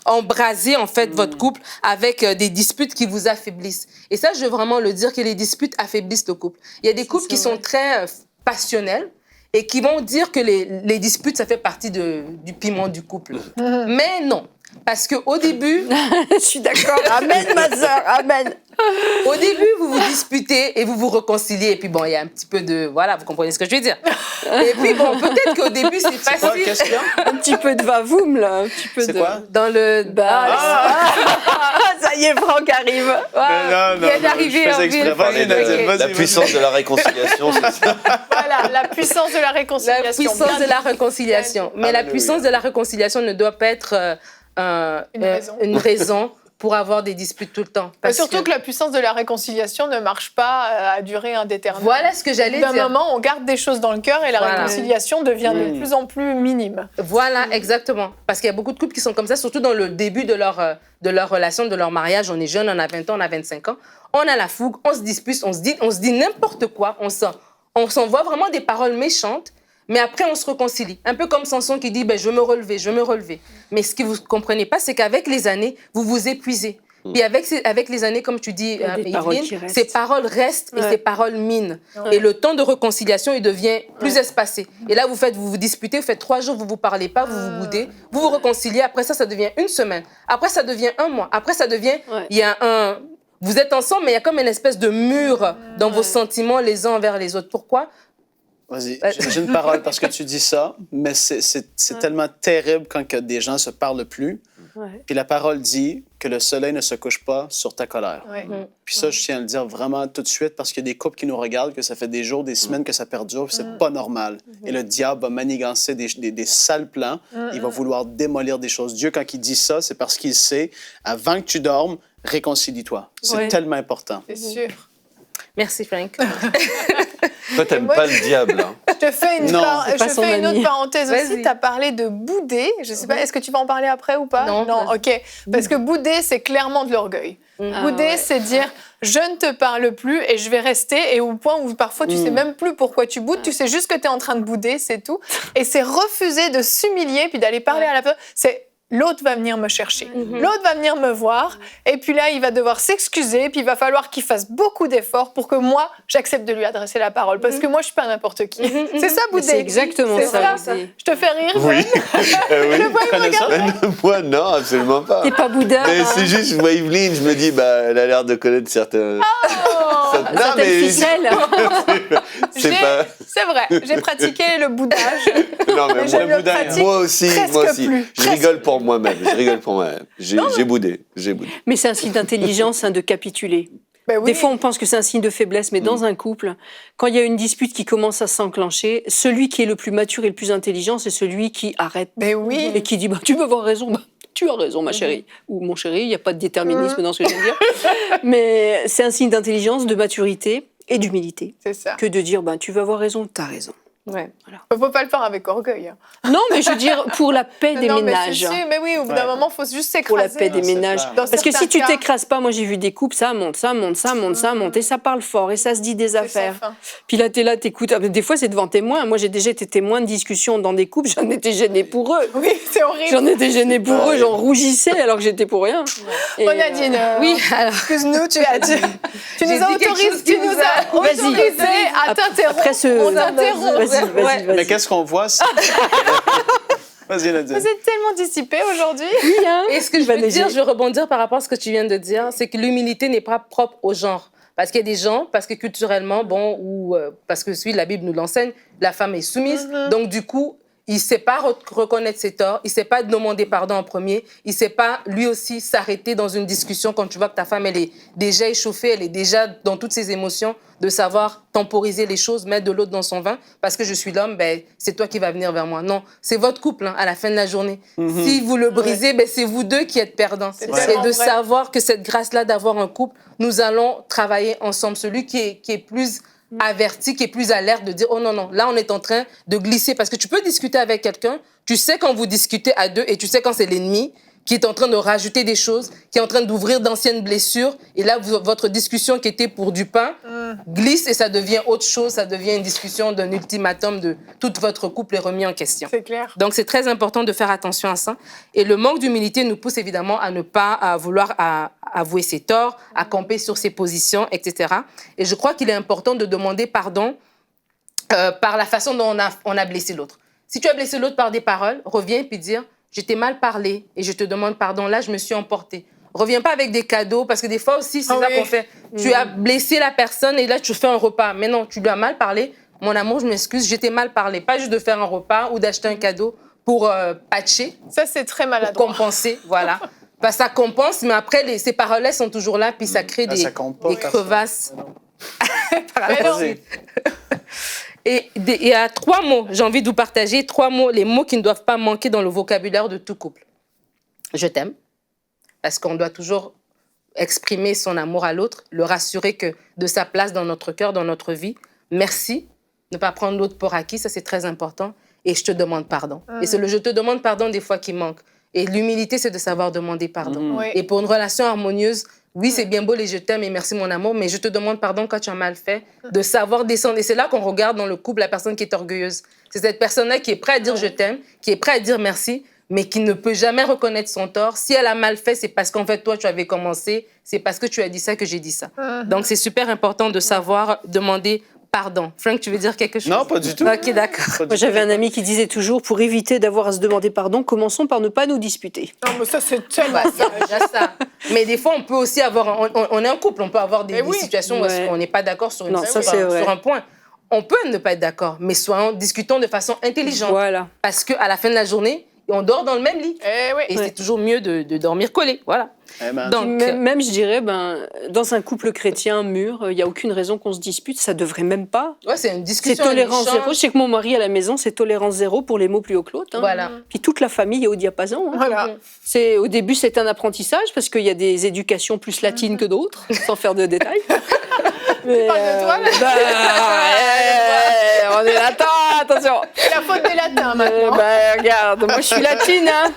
embraser en fait votre couple avec des disputes qui vous affaiblissent. Et ça, je veux vraiment le dire, que les disputes affaiblissent le couple. Il y a des couples qui sont très passionnels et qui vont dire que les disputes, ça fait partie du piment du couple. Mais non. Parce qu'au début, Je suis d'accord. Amen, ma sœur. Amen. au début, vous vous disputez et vous vous réconciliez. Et puis bon, il y a un petit peu de... Voilà, vous comprenez ce que je veux dire. Et puis bon, peut-être qu'au début, c'est C'est quoi? facile. Qu'est-ce qu'il y a? Un petit peu de va-voum, là. Un petit peu C'est de... quoi? Dans le... Ça y est, Franck arrive. Ah, il vient d'arriver je en faisais exprès. ville. Vas-y, Ok. Nadine, vas-y, La vas-y. puissance de la réconciliation, c'est ça. Voilà, la puissance de la La réconciliation. puissance Bien de la réconciliation. Mais la Alléluia. puissance de la réconciliation ne doit pas être une raison pour avoir des disputes tout le temps. Mais surtout que la puissance de la réconciliation ne marche pas à durée indéterminée. Voilà ce que j'allais D'un dire. moment, on garde des choses dans le cœur et la Voilà. réconciliation devient de plus en plus minime. Voilà, exactement. Parce qu'il y a beaucoup de couples qui sont comme ça, surtout dans le début de leur relation, de leur mariage. On est jeune, on a 20 ans, on a 25 ans. On a la fougue, on se dispute, on se dit n'importe quoi. On s'envoie vraiment des paroles méchantes, mais après, on se réconcilie. Un peu comme Samson qui dit je veux me relever, je veux me relever. Mais ce que vous ne comprenez pas, c'est qu'avec les années, vous vous épuisez. Puis avec les années, comme tu dis, y a des paroles qui Yveline, restent. ces paroles restent et Ouais. ces paroles minent. Ouais. Et le temps de réconciliation, il devient plus espacé. Et là, vous vous disputez, vous faites 3 jours, vous ne vous parlez pas, vous vous boudez, vous vous réconciliez. Après ça devient 1 semaine. Après, ça devient 1 mois. Après, ça devient... Ouais. Il y a vous êtes ensemble, mais il y a comme une espèce de mur dans vos sentiments les uns envers les autres. Pourquoi? Vas-y, j'ai une parole parce que tu dis ça, mais c'est tellement terrible quand que des gens se parlent plus. Ouais. Puis la parole dit que le soleil ne se couche pas sur ta colère. Ouais. Puis ça, je tiens à le dire vraiment tout de suite parce qu'il y a des couples qui nous regardent, que ça fait des jours, des semaines que ça perdure, puis c'est pas normal. Et le diable va manigancer des sales plans. Il va vouloir démolir des choses. Dieu, quand il dit ça, c'est parce qu'il sait, avant que tu dormes, réconcilie-toi. C'est Ouais. tellement important. C'est sûr. Merci, Frank. Toi, t'aimes moi, pas le diable. Hein. Je te fais une, Non, c'est pas son une ami. autre parenthèse aussi. Vas-y. Tu as parlé de bouder. Je sais pas, est-ce que tu vas en parler après ou pas? Non, Non, vas-y. ok. Parce que bouder, c'est clairement de l'orgueil. Ah, Bouder, ouais. c'est dire je ne te parle plus et je vais rester. Et au point où parfois tu sais même plus pourquoi tu boudes, tu sais juste que tu es en train de bouder, c'est tout. Et c'est refuser de s'humilier puis d'aller parler à la personne. C'est l'autre va venir me chercher. L'autre va venir me voir. Et puis là, il va devoir s'excuser. Puis il va falloir qu'il fasse beaucoup d'efforts pour que moi, j'accepte de lui adresser la parole. Parce que moi, je suis pas n'importe qui. C'est ça, Mais bouder. c'est exactement C'est ça. ça. Lydie. Je te fais rire. Oui. Oui. Le voit, il me connais ça? regarde. Moi, non, absolument pas. T'es pas boudin. Mais hein. c'est juste, je vois Yveline, je me dis, elle a l'air de connaître certains. Non, Certaines ficelles. c'est pas. C'est vrai, j'ai pratiqué le boudage. Non, mais Mais je moi, le boudin, hein. pratique moi aussi, presque moi aussi. plus. Je rigole pour moi-même. Je rigole pour moi-même. J'ai boudé. J'ai boudé. Mais c'est un signe d'intelligence de capituler. Ben oui. Des fois, on pense que c'est un signe de faiblesse, mais dans un couple, quand il y a une dispute qui commence à s'enclencher, celui qui est le plus mature et le plus intelligent, c'est celui qui arrête Ben oui. et qui dit tu peux avoir raison. Tu as raison, ma chérie. Ou mon chéri, il n'y a pas de déterminisme dans ce que je viens de dire. Mais c'est un signe d'intelligence, de maturité et d'humilité C'est ça. que de dire tu veux avoir raison, tu as raison. Ouais. Il ne faut pas le faire avec orgueil. Non, mais je veux dire, pour la paix des Non, ménages. Mais, mais oui, au bout d'un moment, il faut juste s'écraser. Pour la paix des c'est ménages. clair. Dans Parce que certains si tu cas, t'écrases pas, moi j'ai vu des couples, ça monte, et ça parle fort, et ça se dit des c'est affaires. sans fin. Puis là, t'écoutes. Des fois, c'est devant témoins. Moi, j'ai déjà été témoin de discussions dans des couples, j'en étais gênée pour eux. Oui, c'est horrible. J'en étais gênée pour eux, j'en rougissais alors que j'étais pour rien. Et, Bon, Nadine, Oui, alors... excuse-nous, tu nous as dit quelque chose qui vous a- Vas-y. autorisé à t'interrompre. Après ce... On t'interrompt. Vas-y. Mais qu'est-ce qu'on voit? Vas-y, Nadine. Vous êtes tellement dissipés aujourd'hui. Et ce que je veux dire, je veux rebondir par rapport à ce que tu viens de dire, c'est que l'humilité n'est pas propre au genre. Parce qu'il y a des gens, parce que culturellement, parce que la Bible nous l'enseigne, la femme est soumise. Donc, du coup, il ne sait pas reconnaître ses torts, il ne sait pas demander pardon en premier, il ne sait pas, lui aussi, s'arrêter dans une discussion quand tu vois que ta femme, elle est déjà échauffée, elle est déjà dans toutes ses émotions, de savoir temporiser les choses, mettre de l'eau dans son vin, parce que je suis l'homme, c'est toi qui vas venir vers moi. Non, c'est votre couple à la fin de la journée. Si vous le brisez, c'est vous deux qui êtes perdants. C'est Et tellement de vrai. savoir que cette grâce-là d'avoir un couple, nous allons travailler ensemble. Celui qui est plus averti, qui est plus alerte de dire « Oh non, là on est en train de glisser ». Parce que tu peux discuter avec quelqu'un, tu sais quand vous discutez à deux et tu sais quand c'est l'ennemi qui est en train de rajouter des choses, qui est en train d'ouvrir d'anciennes blessures. Et là, votre discussion qui était pour du pain glisse et ça devient autre chose, ça devient une discussion d'un ultimatum de tout votre couple est remis en question. C'est clair. Donc, c'est très important de faire attention à ça. Et le manque d'humilité nous pousse évidemment à ne pas vouloir avouer ses torts, à camper sur ses positions, etc. Et je crois qu'il est important de demander pardon par la façon dont on a blessé l'autre. Si tu as blessé l'autre par des paroles, reviens et puis dire je t'ai mal parlé et je te demande pardon. Là, je me suis emportée. Reviens pas avec des cadeaux, parce que des fois aussi, c'est ça qu'on fait. Tu as blessé la personne et là, tu fais un repas. Mais non, tu lui as mal parlé. Mon amour, je m'excuse, je t'ai mal parlé. Pas juste de faire un repas ou d'acheter un cadeau pour patcher. Ça, c'est très maladroit. Pour compenser, voilà. Ça compense, mais après, ces paroles-là sont toujours là, puis ça crée des crevasses. Mais non. Et à 3 mots, j'ai envie de vous partager 3 mots, les mots qui ne doivent pas manquer dans le vocabulaire de tout couple. Je t'aime, parce qu'on doit toujours exprimer son amour à l'autre, le rassurer que de sa place dans notre cœur, dans notre vie. Merci, ne pas prendre l'autre pour acquis, ça c'est très important. Et je te demande pardon. Et c'est le je te demande pardon des fois qui manque. Et l'humilité, c'est de savoir demander pardon. Oui. Et pour une relation harmonieuse, oui, c'est bien beau les je t'aime et merci mon amour, mais je te demande pardon quand tu as mal fait, de savoir descendre. Et c'est là qu'on regarde dans le couple la personne qui est orgueilleuse. C'est cette personne-là qui est prête à dire je t'aime, qui est prête à dire merci, mais qui ne peut jamais reconnaître son tort. Si elle a mal fait, c'est parce qu'en fait, toi, tu avais commencé, c'est parce que tu as dit ça que j'ai dit ça. Donc, c'est super important de savoir demander pardon. Frank, tu veux dire quelque chose? Non, pas du tout. Ok, d'accord. Moi, j'avais un ami qui disait toujours, pour éviter d'avoir à se demander pardon, commençons par ne pas nous disputer. Non, mais ça, c'est tellement... Bah, c'est déjà ça. Mais des fois, on peut aussi avoir... On est un couple, on peut avoir des situations où Ouais. on n'est pas d'accord sur, Non, ça, c'est vrai. sur un point. On peut ne pas être d'accord, mais discutons de façon intelligente. Voilà. Parce qu'à la fin de la journée, on dort dans le même lit. Eh oui. Et c'est toujours mieux de dormir collé. Voilà. Amen. Donc, Même, je dirais, dans un couple chrétien mûr, il n'y a aucune raison qu'on se dispute, ça devrait même pas. ouais, c'est une C'est discussion. tolérance un zéro. échange. Je sais que mon mari à la maison, c'est tolérance zéro pour les mots plus haut que l'autre. Hein. Voilà. Puis toute la famille est au diapason. Hein. Voilà. Au début, c'est un apprentissage parce qu'il y a des éducations plus latines que d'autres, sans faire de détails. Mais, parles de toi, là on est latin, attention. C'est la faute des latins, maintenant. Regarde, moi je suis latine. Hein.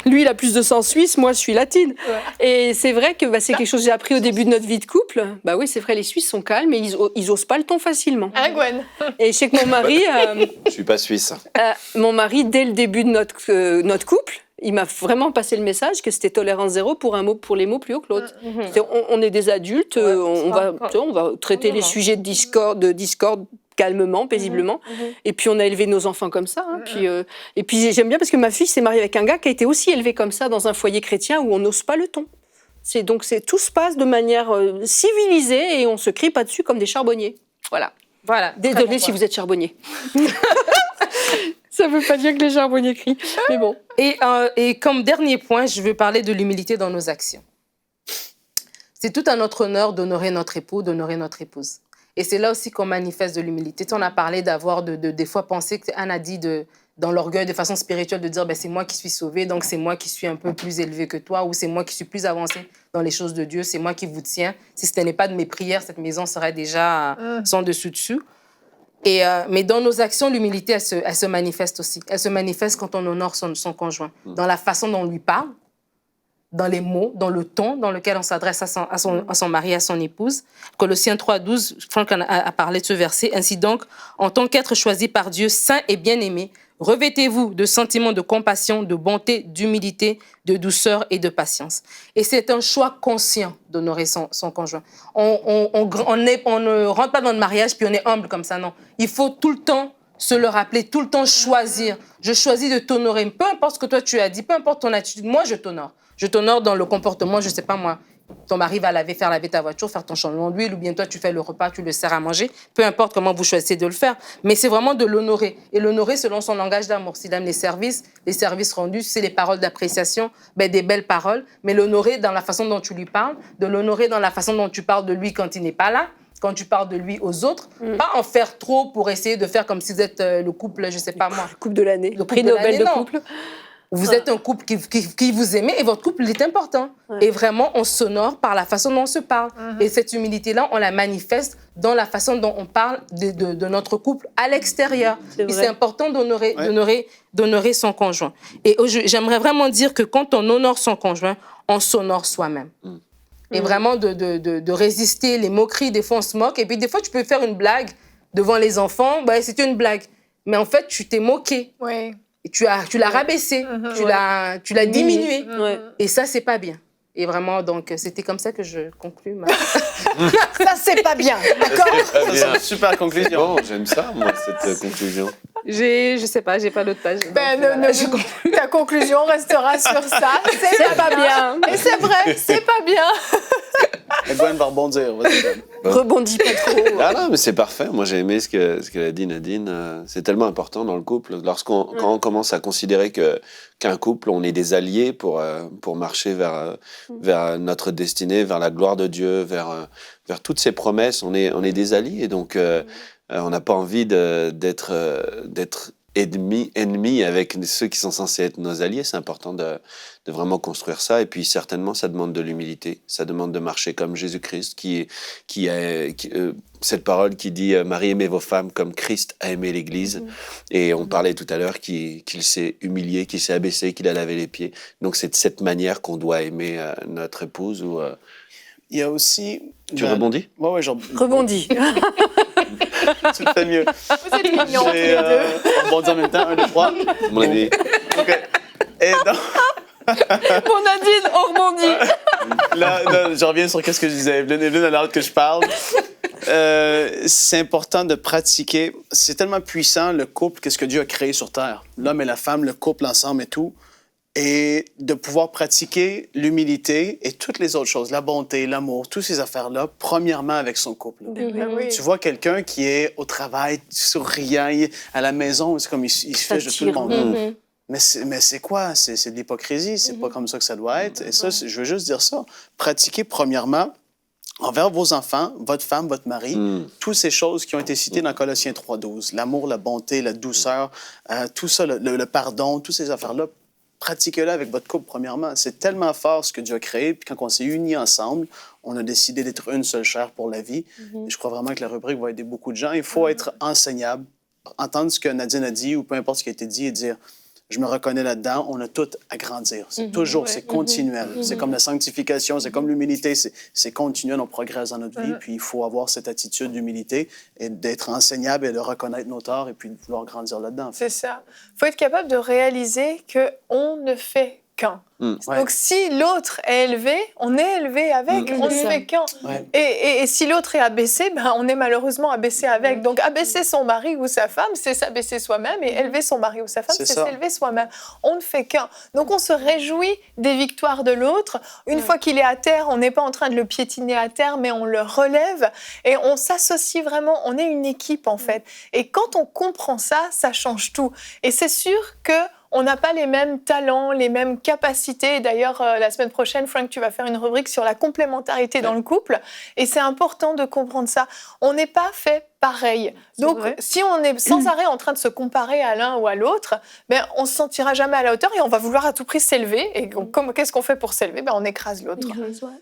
Lui, il a plus de sang suisse, moi je suis latine. Et c'est vrai que c'est quelque chose que j'ai appris au début de notre vie de couple. Bah oui, c'est vrai, les Suisses sont calmes et ils osent pas le ton facilement. Hein, Gwen? Et je sais que mon mari, Je suis pas suisse. dès le début de notre couple, il m'a vraiment passé le message que c'était tolérance zéro pour les mots plus haut que l'autre. On est des adultes, on va traiter les sujets de discorde calmement, paisiblement. Et puis on a élevé nos enfants comme ça. Hein. Et puis j'aime bien parce que ma fille s'est mariée avec un gars qui a été aussi élevé comme ça dans un foyer chrétien où on n'ose pas le ton. Tout se passe de manière civilisée et on se crie pas dessus comme des charbonniers. Voilà. Désolée si vous êtes charbonnier. Ça veut pas dire que les charbonniers crient, mais bon. Et comme dernier point, je veux parler de l'humilité dans nos actions. C'est tout à notre honneur d'honorer notre époux, d'honorer notre épouse. Et c'est là aussi qu'on manifeste de l'humilité. On a parlé d'avoir des fois pensé, Anne a dit dans l'orgueil de façon spirituelle de dire c'est moi qui suis sauvée, donc c'est moi qui suis un peu plus élevée que toi, ou c'est moi qui suis plus avancée dans les choses de Dieu, c'est moi qui vous tiens. Si ce n'est pas de mes prières, cette maison serait déjà sans dessus-dessous. Mais dans nos actions, l'humilité, elle se manifeste aussi. Elle se manifeste quand on honore son conjoint, dans la façon dont on lui parle, dans les mots, dans le ton dans lequel on s'adresse à son mari, à son épouse. Colossiens 3,12, Franck a parlé de ce verset. Ainsi donc, en tant qu'être choisi par Dieu, saint et bien-aimé, revêtez-vous de sentiments de compassion, de bonté, d'humilité, de douceur et de patience. Et c'est un choix conscient d'honorer son conjoint. On ne rentre pas dans le mariage puis on est humble comme ça, non. Il faut tout le temps se le rappeler, tout le temps choisir. Je choisis de t'honorer. Peu importe ce que toi tu as dit, peu importe ton attitude, moi je t'honore. Je t'honore dans le comportement, je ne sais pas moi. Ton mari va faire laver ta voiture, faire ton changement d'huile, ou bien toi, tu fais le repas, tu le sers à manger. Peu importe comment vous choisissez de le faire. Mais c'est vraiment de l'honorer. Et l'honorer selon son langage d'amour. S'il aime les services rendus, c'est les paroles d'appréciation, des belles paroles. Mais l'honorer dans la façon dont tu lui parles, de l'honorer dans la façon dont tu parles de lui quand il n'est pas là, quand tu parles de lui aux autres. Pas en faire trop pour essayer de faire comme si vous êtes le couple, je ne sais pas moi. Le couple de l'année, Le prix couple de Nobel l'année, de non. couple. Vous êtes un couple qui vous aimez et votre couple il est important. Ouais. Et vraiment, on s'honore par la façon dont on se parle. Et cette humilité-là, on la manifeste dans la façon dont on parle de notre couple à l'extérieur. Et c'est important d'honorer son conjoint. Et j'aimerais vraiment dire que quand on honore son conjoint, on s'honore soi-même. Et vraiment de résister les moqueries. Des fois, on se moque. Et puis, des fois, tu peux faire une blague devant les enfants. C'était une blague. Mais en fait, tu t'es moqué. Oui. Et tu l'as rabaissé, tu l'as diminué. Ouais. Et ça, c'est pas bien. Et vraiment, donc, c'était comme ça que je conclus ma... Ça, c'est pas bien, d'accord? Très Ça, bien. c'est une super conclusion. Bon, j'aime ça, moi, cette conclusion. Je sais pas, j'ai pas l'autre page. Ben, Donc, voilà, je ta conclusion restera sur ça. C'est pas bien. Et c'est vrai, c'est pas bien. Et Gwen va rebondir. Vas-y, Gwen. Rebondis pas trop. Ah non, mais c'est parfait. Moi, j'ai aimé ce qu'elle a dit, Nadine. C'est tellement important dans le couple. Quand on commence à considérer qu'un couple, on est des alliés pour marcher vers notre destinée, vers la gloire de Dieu, vers toutes ses promesses, on est des alliés. Et donc, on n'a pas envie d'être ennemis avec ceux qui sont censés être nos alliés. C'est important de vraiment construire ça. Et puis, certainement, ça demande de l'humilité. Ça demande de marcher comme Jésus-Christ, cette parole qui dit « Marie, aimez vos femmes comme Christ a aimé l'Église ». Et on parlait tout à l'heure qu'il s'est humilié, qu'il s'est abaissé, qu'il a lavé les pieds. Donc, c'est de cette manière qu'on doit aimer notre épouse. Il y a aussi... Tu rebondis? Oui, oui, Rebondis. Tu le fais mieux. Vous êtes mignons tous les deux. On rebondit en même temps. 1, 2, 3. Mon avis. OK. Et donc... Mon Nadine, on rebondit. Là, je reviens sur ce que je disais. Evelyne a hâte que je parle. C'est important de pratiquer. C'est tellement puissant, le couple, qu'est-ce que Dieu a créé sur Terre. L'homme et la femme, le couple ensemble et tout. Et de pouvoir pratiquer l'humilité et toutes les autres choses, la bonté, l'amour, toutes ces affaires-là, premièrement avec son couple. Ben oui. Tu vois quelqu'un qui est au travail, souriant, à la maison, c'est comme il se fait de tout le monde. Mais c'est quoi? C'est de l'hypocrisie. C'est pas comme ça que ça doit être. Et ça, je veux juste dire ça. Pratiquez premièrement envers vos enfants, votre femme, votre mari, toutes ces choses qui ont été citées dans Colossiens 3:12. L'amour, la bonté, la douceur, tout ça, le pardon, toutes ces affaires-là. Pratiquez-le avec votre couple, premièrement. C'est tellement fort ce que Dieu a créé. Puis quand on s'est unis ensemble, on a décidé d'être une seule chair pour la vie. Et je crois vraiment que la rubrique va aider beaucoup de gens. Il faut être enseignable, entendre ce que Nadine a dit ou peu importe ce qui a été dit et dire « je me reconnais là-dedans », on a tout à grandir. C'est toujours, c'est continuel. C'est comme la sanctification, c'est comme l'humilité, c'est continuel, on progresse dans notre vie. Puis il faut avoir cette attitude d'humilité et d'être enseignable et de reconnaître nos torts et puis de vouloir grandir là-dedans. En fait. C'est ça. Il faut être capable de réaliser qu'on ne fait qu'un. Donc, si l'autre est élevé, on est élevé avec, on ne fait qu'un. Ouais. Et si l'autre est abaissé, ben, on est malheureusement abaissé avec. Donc, abaisser son mari ou sa femme, c'est s'abaisser soi-même, et élever son mari ou sa femme, c'est s'élever soi-même. On ne fait qu'un. Donc, on se réjouit des victoires de l'autre. Une fois qu'il est à terre, on n'est pas en train de le piétiner à terre, mais on le relève, et on s'associe vraiment. On est une équipe, en fait. Et quand on comprend ça, ça change tout. Et c'est sûr que on n'a pas les mêmes talents, les mêmes capacités. D'ailleurs, la semaine prochaine, Frank, tu vas faire une rubrique sur la complémentarité dans le couple. Et c'est important de comprendre ça. On n'est pas fait pareil. Donc, si on est sans arrêt en train de se comparer à l'un ou à l'autre, ben, on ne se sentira jamais à la hauteur et on va vouloir à tout prix s'élever. Et qu'est-ce qu'on fait pour s'élever? Ben, on écrase l'autre.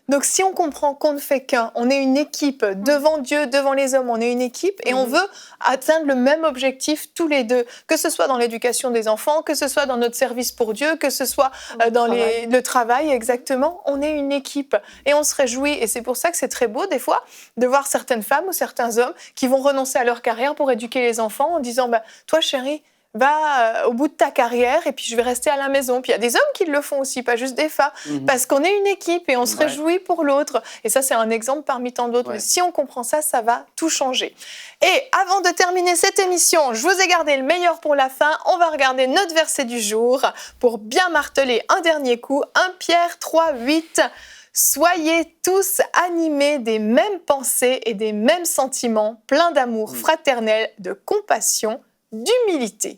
Donc, si on comprend qu'on ne fait qu'un, on est une équipe devant Dieu, devant les hommes, on est une équipe et on veut atteindre le même objectif tous les deux. Que ce soit dans l'éducation des enfants, que ce soit dans notre service pour Dieu, que ce soit dans le travail, exactement. On est une équipe et on se réjouit. Et c'est pour ça que c'est très beau, des fois, de voir certaines femmes ou certains hommes qui vont renoncer à leur carrière pour éduquer les enfants en disant bah, « Toi, chérie, va au bout de ta carrière et puis je vais rester à la maison. » Puis il y a des hommes qui le font aussi, pas juste des femmes, parce qu'on est une équipe et on se réjouit pour l'autre. Et ça, c'est un exemple parmi tant d'autres. Mais si on comprend ça, ça va tout changer. Et avant de terminer cette émission, je vous ai gardé le meilleur pour la fin. On va regarder notre verset du jour pour bien marteler un dernier coup. 1 Pierre 3:8. Soyez tous animés des mêmes pensées et des mêmes sentiments, pleins d'amour fraternel, de compassion, d'humilité.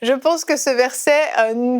Je pense que ce verset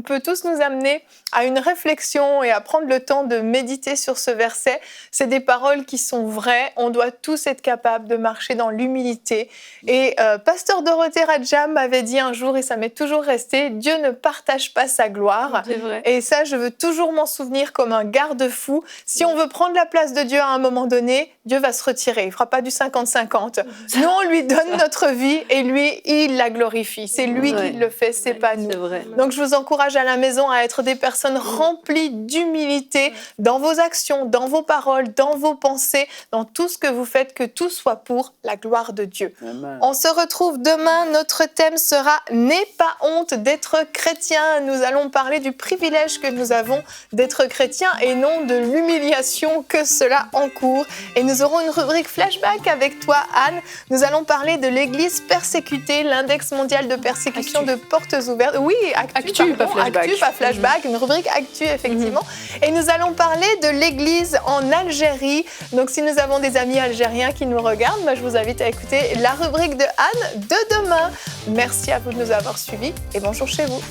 peut tous nous amener à une réflexion et à prendre le temps de méditer sur ce verset. C'est des paroles qui sont vraies. On doit tous être capables de marcher dans l'humilité. Et Pasteur Dorothée Radja m'avait dit un jour, et ça m'est toujours resté, Dieu ne partage pas sa gloire. C'est vrai. Et ça, je veux toujours m'en souvenir comme un garde-fou. Si on veut prendre la place de Dieu à un moment donné, Dieu va se retirer. Il ne fera pas du 50-50. Nous, on lui donne notre vie et lui, il la glorifie. C'est lui qui le fait. fait, c'est pas nous. C'est vrai. Donc, je vous encourage à la maison à être des personnes remplies d'humilité dans vos actions, dans vos paroles, dans vos pensées, dans tout ce que vous faites, que tout soit pour la gloire de Dieu. Amen. On se retrouve demain. Notre thème sera « N'aie pas honte d'être chrétien ». Nous allons parler du privilège que nous avons d'être chrétiens et non de l'humiliation que cela encourt. Et nous aurons une rubrique flashback avec toi, Anne. Nous allons parler de l'Église persécutée, l'index mondial de persécution de portes ouvertes. Oui, actu, pas flashback. Actu, pas flashback, une rubrique actu, effectivement. Et nous allons parler de l'Église en Algérie. Donc, si nous avons des amis algériens qui nous regardent, je vous invite à écouter la rubrique de Anne de demain. Merci à vous de nous avoir suivis et bonjour chez vous.